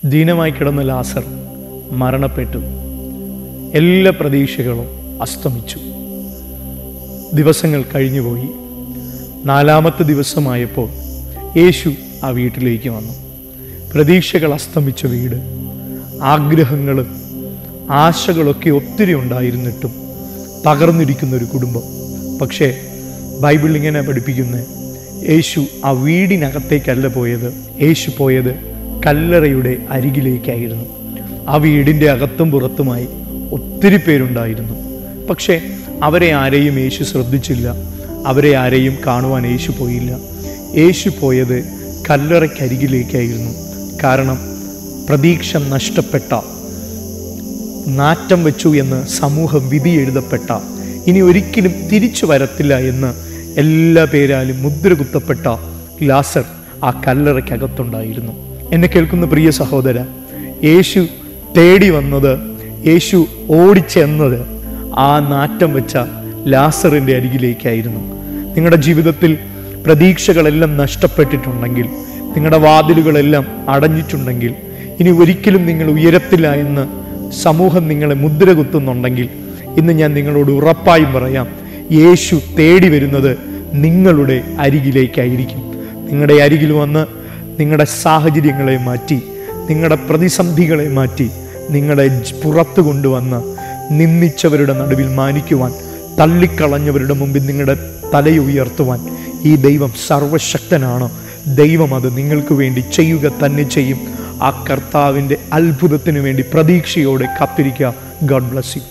ദീനമായി കിടന്ന ലാസർ മരണപ്പെട്ടു. എല്ലാ പ്രതീക്ഷകളും അസ്തമിച്ചു. ദിവസങ്ങൾ കഴിഞ്ഞുപോയി. 4-ാമത്തെ ദിവസമായപ്പോൾ യേശു ആ വീട്ടിലേക്ക് വന്നു. പ്രതീക്ഷകൾ അസ്തമിച്ച വീട്, ആഗ്രഹങ്ങളും ആശകളൊക്കെ ഒത്തിരി ഉണ്ടായിരുന്നിട്ടും തകർന്നിരിക്കുന്നൊരു കുടുംബം. പക്ഷേ ബൈബിൾ ഇങ്ങനെ പഠിപ്പിക്കുന്നത്, യേശു ആ വീടിനകത്തേക്കല്ല പോയത്, യേശു പോയത് കല്ലറയുടെ അരികിലേക്കായിരുന്നു. ആ വീടിൻ്റെ അകത്തും പുറത്തുമായി ഒത്തിരി പേരുണ്ടായിരുന്നു. പക്ഷേ അവരെ ആരെയും യേശു ശ്രദ്ധിച്ചില്ല. അവരെ ആരെയും കാണുവാൻ യേശു പോയില്ല. യേശു പോയത് കല്ലറയ്ക്കരികിലേക്കായിരുന്നു. കാരണം പ്രതീക്ഷ നഷ്ടപ്പെട്ട, നാറ്റം വെച്ചു എന്ന് സമൂഹം വിധി എഴുതപ്പെട്ട, ഇനി ഒരിക്കലും തിരിച്ചു വരത്തില്ല എന്ന് എല്ലാ പേരാലും മുദ്ര കുത്തപ്പെട്ട ലാസർ ആ കല്ലറയ്ക്കകത്തുണ്ടായിരുന്നു. എന്നെ കേൾക്കുന്ന പ്രിയ സഹോദര, യേശു തേടി വന്നത്, യേശു ഓടിച്ചെന്നത് ആ നാറ്റം വെച്ച ലാസറിൻ്റെ അരികിലേക്കായിരുന്നു. നിങ്ങളുടെ ജീവിതത്തിൽ പ്രതീക്ഷകളെല്ലാം നഷ്ടപ്പെട്ടിട്ടുണ്ടെങ്കിൽ, നിങ്ങളുടെ വാതിലുകളെല്ലാം അടഞ്ഞിട്ടുണ്ടെങ്കിൽ, ഇനി ഒരിക്കലും നിങ്ങൾ ഉയരത്തില്ല എന്ന് സമൂഹം നിങ്ങളെ മുദ്ര കുത്തുന്നുണ്ടെങ്കിൽ, ഇന്ന് ഞാൻ നിങ്ങളോട് ഉറപ്പായും പറയാം, യേശു തേടി വരുന്നത് നിങ്ങളുടെ അരികിലേക്കായിരിക്കും. നിങ്ങളുടെ അരികിൽ വന്ന് നിങ്ങളുടെ സാഹചര്യങ്ങളെ മാറ്റി, നിങ്ങളുടെ പ്രതിസന്ധികളെ മാറ്റി, നിങ്ങളെ പുറത്തു കൊണ്ടുവന്ന് നിന്ദിച്ചവരുടെ നടുവിൽ മാനിക്കുവാൻ, തള്ളിക്കളഞ്ഞവരുടെ മുമ്പിൽ നിങ്ങളുടെ തലയുയർത്തുവാൻ ഈ ദൈവം സർവശക്തനാണ്. ദൈവം അത് നിങ്ങൾക്ക് വേണ്ടി ചെയ്യുക തന്നെ ചെയ്യും. ആ കർത്താവിൻ്റെ അത്ഭുതത്തിന് വേണ്ടി പ്രതീക്ഷയോടെ കാത്തിരിക്കുക. God bless you.